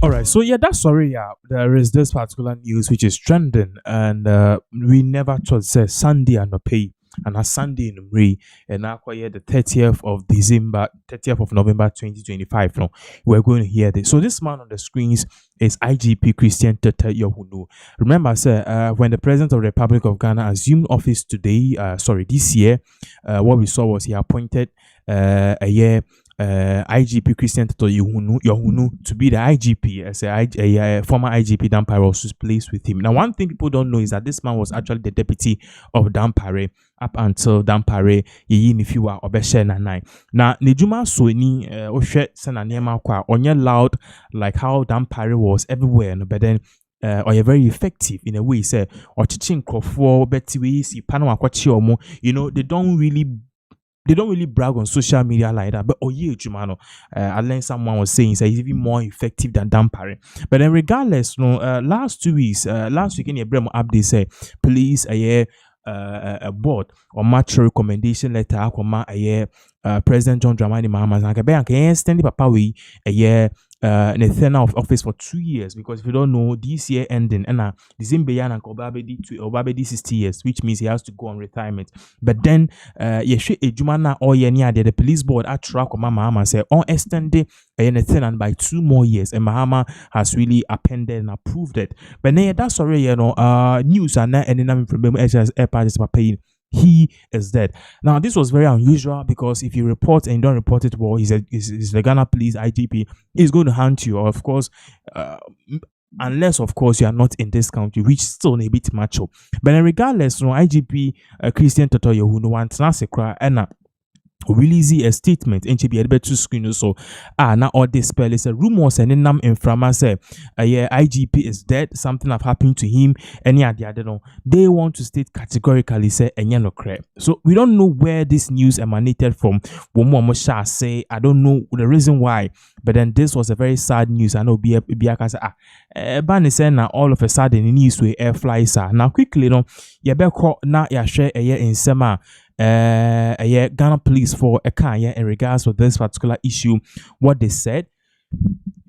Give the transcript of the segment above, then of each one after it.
All right, so yeah, that's sorry. Yeah, there is this particular news which is trending, and we never thought say Sunday and pay, and a Sunday in May, and now the 30th of December, 30th of November 2025. No, we're going to hear this. So this man on the screens is IGP Yohuno. Remember, sir, when the President of the Republic of Ghana assumed office today, this year, what we saw was he appointed a year. IGP Yohuno to be the IGP as a former IGP Dampare was placed with him. Now, one thing people don't know is that this man was actually the deputy of Dampare up until Dampare if you are obeshe na nine. Now, Nejuma Soni Oshe Senanema Kwa onye loud like how Dampare was everywhere, but then or you're very effective in a way, say or teaching for Betty ways, you know, they don't really brag on social media like that, but Jumano, I learned someone was saying he's even more effective than Dampare. But then regardless, last 2 weeks, last week in your Bremo update say, please a board or match recommendation letter a year President John Dramani Mahama can extend papa we a year the tenure of office for 2 years, because if you don't know, this year ending and December and Obabedi 60 years, which means he has to go on retirement. But then yeshe ejumana or yenia the police board at track Mahama say on extended a tenure by 2 more years, and Mahama has really appended and approved it. But then that's already news and then from air parties paying. He is dead. Now, this was very unusual because if you report and you don't report it well, he's the Ghana Police IGP. He's going to hunt you, or of course, unless of course you are not in this country, which is still a bit macho. But then regardless, IGP Christian Yohuno wants to cry and release a statement and be able to screen so now all this spell is a rumors and then in frama say IGP is dead, something have happened to him, and yeah they don't know, they want to state categorically say no crap. So we don't know where this news emanated from. Womo say I don't know the reason why, but then this was a very sad news. I know Biaka say ban is saying now all of a sudden the news we air flies now quickly now share a year in summer Ghana police for a car in regards to this particular issue, what they said,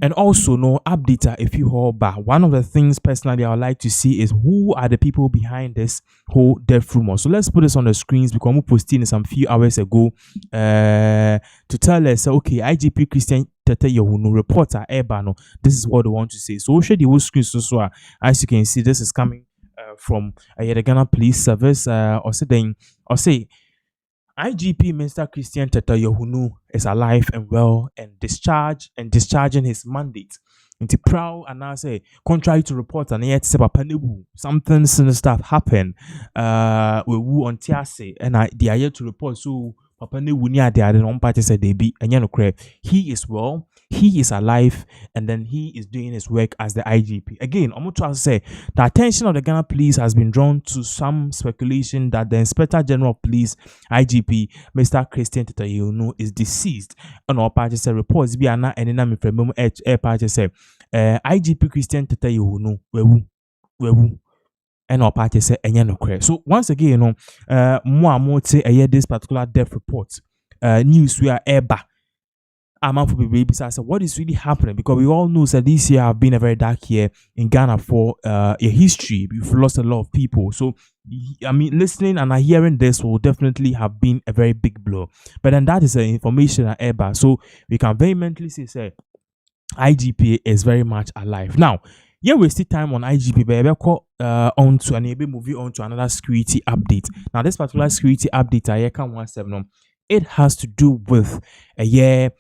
and also no update if you hold back. One of the things personally I would like to see is who are the people behind this whole death rumor. So let's put this on the screens because we posted some few hours ago to tell us okay, IGP Christian Yohuno reporter Ebano, this is what they want to say. So we'll share the whole screen so as you can see this is coming from the Ghana Police Service or say IGP Mr. Christian Yohuno is alive and well and discharging his mandate. Into proud and I say contrary to reports and yet something sinister happened with Wu on Tiase and they are yet to report so Papa Wunia they are the party said they be and he is well, he is alive, and then he is doing his work as the IGP. Again, I'm trying to say the attention of the Ghana police has been drawn to some speculation that the Inspector General of Police IGP Mr. Christian Yohuno is deceased. And our party said reports be an enemy from air party said IGP Christian Yohuno wewu. And our party say no credit. So once again, more say this particular death report news we are eba. I'm for baby. So I said, what is really happening? Because we all know that this year have been a very dark year in Ghana for a history. We've lost a lot of people. So I mean, listening and hearing this will definitely have been a very big blow. But then that is the information at eba. So we can vehemently say IGP is very much alive now. Yeah, we still time on IGP, but on to an movie on to another security update. Now, this particular security update, I can 17. It has to do with the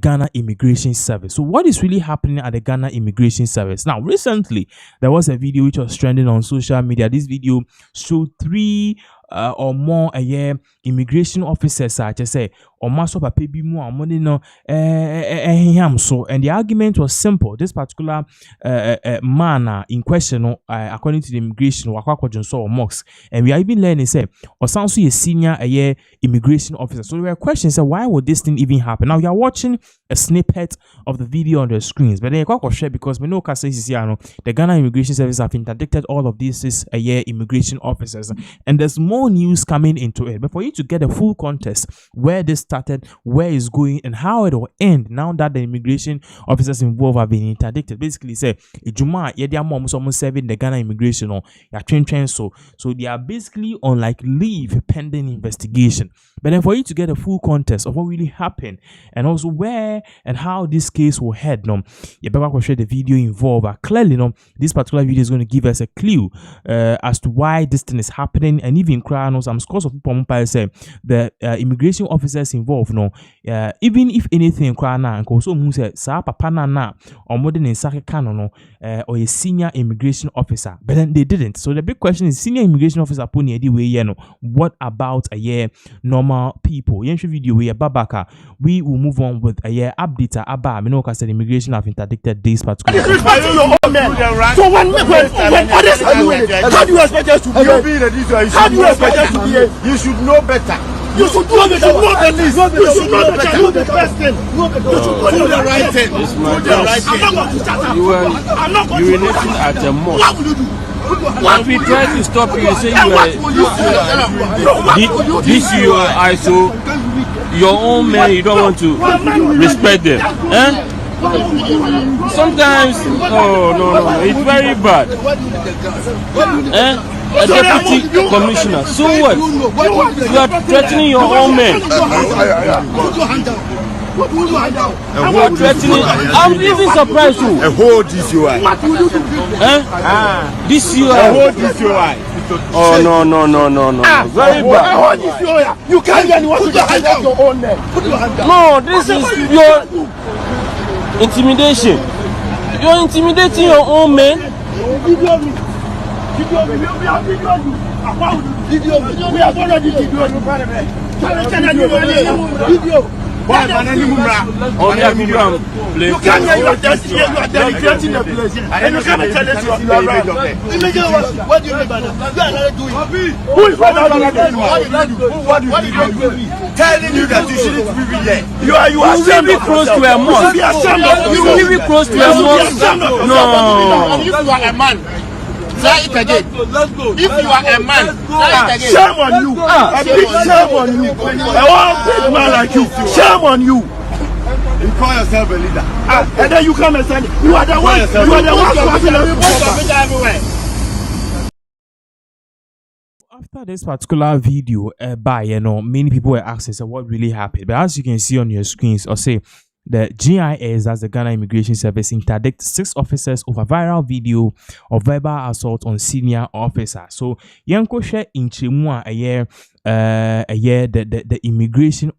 Ghana Immigration Service. So, what is really happening at the Ghana Immigration Service? Now, recently there was a video which was trending on social media. This video showed 3 or more immigration officers I just say or maso papa bi mu amone no so, and the argument was simple. This particular man in question according to the immigration wakwa so or mocks, and we are even learning say or sounds a senior immigration officer. So there were questions say why would this thing even happen? Now you are watching a snippet of the video on the screens, but then you share because we know the Ghana Immigration Service have interdicted all of these immigration officers, and there's more more news coming into it. But for you to get a full context where this started, where it's going, and how it will end now that the immigration officers involved have been interdicted. Basically, say Ejuma, yeah, mom almost serving the Ghana immigration or so they are basically on like leave pending investigation. But then for you to get a full context of what really happened and also where and how this case will head, you better share the video involved. Clearly, this particular video is going to give us a clue as to why this thing is happening, and even some scores of people say the immigration officers involved, even if anything, and also say sa papa na or more than or a senior immigration officer, but then they didn't. So the big question is, senior immigration officer pony way, what about a year normal people? Video we babaka. We will move on with a year update about the immigration have interdicted this particular. So when others are doing it, how do you expect us to behave? How do you expect us to behave? You should know better. You should do better. You should know better. Do the best thing. Do the right thing. Do the right thing. I'm not going to shut up. You were urinating at a mosque. What will you do? When we try to stop you, you say this you are ISO, your own men, you don't want to respect them. Sometimes, no, it's very bad. A deputy commissioner, so what? You are threatening your own men. You are threatening. I'm even surprised too. A whole DCI. This you a whole DCI. Oh no. Very bad. You can't get anyone to hand out your own men. No, this is your intimidation. You're intimidating your own men. You can't get your destiny, you are delegating the place. And you come and tell us you are right. What do you mean by that? You are not doing. Who is what do you do? Telling you that you shouldn't be there. You are really close to a mosque. You will be close to a mosque. No. If you are a man, try it again. If you are a man, try it again. Shame on you. A big shame on you. A one big man like you. Shame on you. You call yourself a leader. And then you come and say, you are the one. You are the one causing everywhere. After this particular video, many people were asking, so what really happened? But as you can see on your screens, or say the GIS, that's the Ghana Immigration Service, interdict 6 officers over viral video of verbal assault on senior officer. So yanko share in Chimua the immigration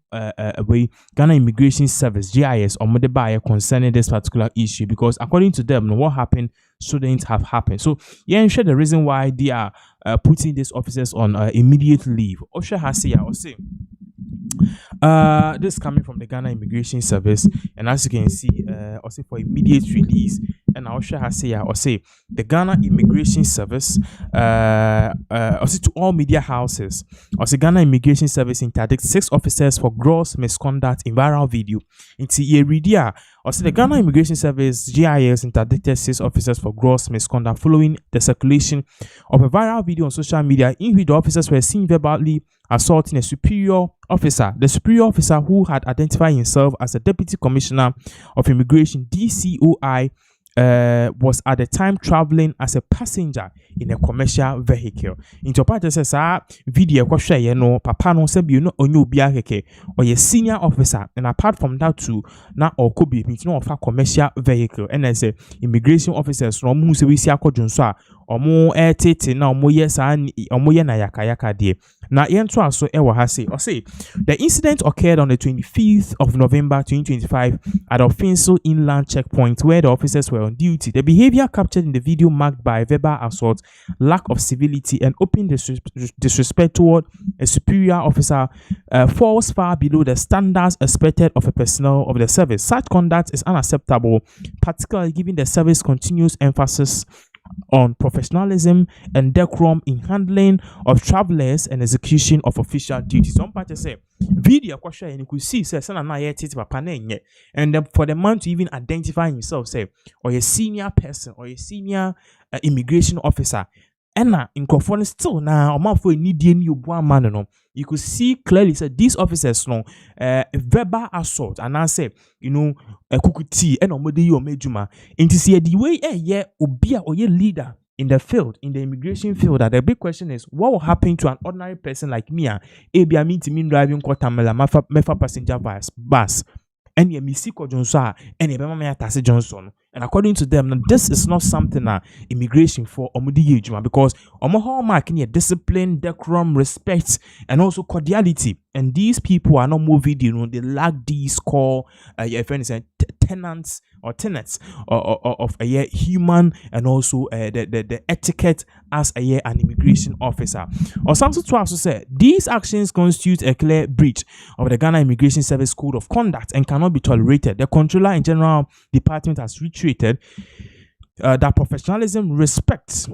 way Ghana Immigration Service GIS or Modebaya concerning this particular issue, because according to them, what happened shouldn't have happened. So share the reason why they are putting these officers on immediate leave. Osha has say, this is coming from the Ghana Immigration Service, and as you can see, also for immediate release. And Osha has say, the Ghana Immigration Service, also to all media houses, also Ghana Immigration Service interdict 6 officers for gross misconduct in viral video. Into Yeredia, also the Ghana Immigration Service GIS interdicted 6 officers for gross misconduct following the circulation of a viral video on social media in which the officers were seen verbally assaulting a superior officer. The superior officer, who had identified himself as a Deputy Commissioner of Immigration (DCOI), was at the time traveling as a passenger in a commercial vehicle. Into part says video papa no se bi no onyo bia keke or a senior officer, and apart from that too, na or could be of a commercial vehicle. And as a immigration officers no mu se we si akodwonso a omo tete na omo yesa omo ye na yaka de na yento aso ewo ha say the incident occurred on the 25th of November 2025 at Offensive Inland Checkpoint, where the officers were on duty. The behavior captured in the video marked by verbal assault, lack of civility, and open disrespect toward a superior officer falls far below the standards expected of a personnel of the service. Such conduct is unacceptable, particularly given the service continuous emphasis on professionalism and decorum in handling of travelers and execution of official duties. Some parties say video question, and you could see say and then for the man to even identify himself, say, or a senior person or a senior immigration officer, Ena in still na for need any man no. You could see clearly said these officers no verbal assault and I say a kukuti and omode yo mejuma into see the way obia or ye leader in the field, in the immigration field. That the big question is what will happen to an ordinary person like me? Ebia me to mean driving quartamela mefa passenger bus. And ye misiko Johnson and ye bema Tase Johnson. And according to them, now, this is not something immigration for omudi yejuma because omo marking your discipline, decorum, respect, and also cordiality. And these people are not moving, they lack these core your friend is tenants or tenets of a human and also the etiquette as an immigration officer. Or something to also say these actions constitute a clear breach of the Ghana Immigration Service Code of Conduct and cannot be tolerated. The Controller in General Department has reiterated that professionalism respects.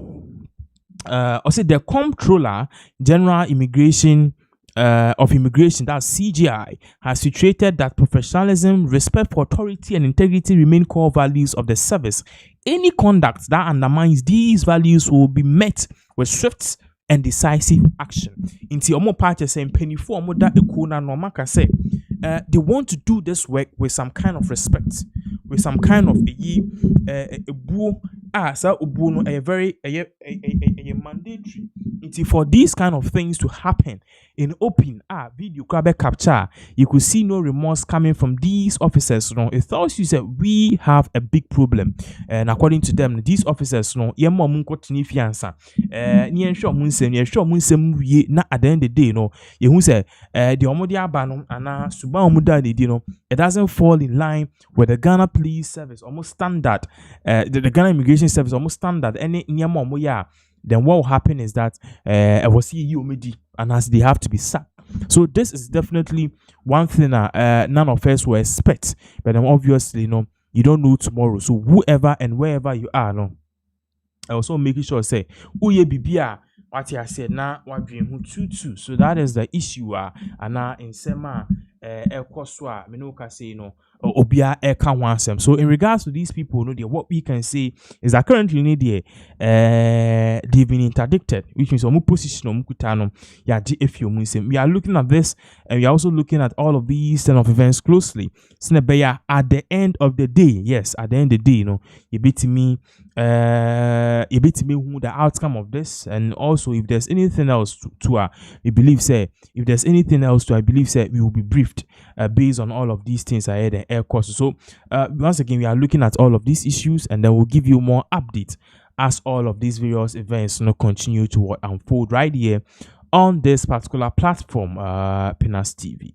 Also, the Comptroller General Immigration of Immigration, that's CGI, has situated that professionalism, respect for authority, and integrity remain core values of the service. Any conduct that undermines these values will be met with swift and decisive action. Inti omo party saying penny for omo da ekuna no maka say they want to do this work with some kind of respect, with some kind of a very mandatory. For these kind of things to happen in open video capture, you could see no remorse coming from these officers. It tells you that we have a big problem, and according to them, these officers at the end of the day, you say the omodia ban and suba omuda it doesn't fall in line with the Ghana Police Service almost standard, the Ghana Immigration Service almost standard. Any then what will happen is that I will see you and as they have to be sacked. So this is definitely one thing none of us will expect, but then obviously you don't know tomorrow. So whoever and wherever you are, I also making sure say uye bibia what I said now what dream who too. So that is the issue and in sema ekoswa menoka say obia eka wansem. So in regards to these people, what we can say is that currently they've been interdicted, which means position we are looking at this, and we are also looking at all of these turn of events closely. At the end of the day, yes, at the end of the day, you beat me who the outcome of this, and also if there's anything else to we believe say if there's anything else to I believe say we will be briefed based on all of these things I had the air course. So once again we are looking at all of these issues, and then we'll give you more updates as all of these various events continue to unfold right here on this particular platform, Pinas TV.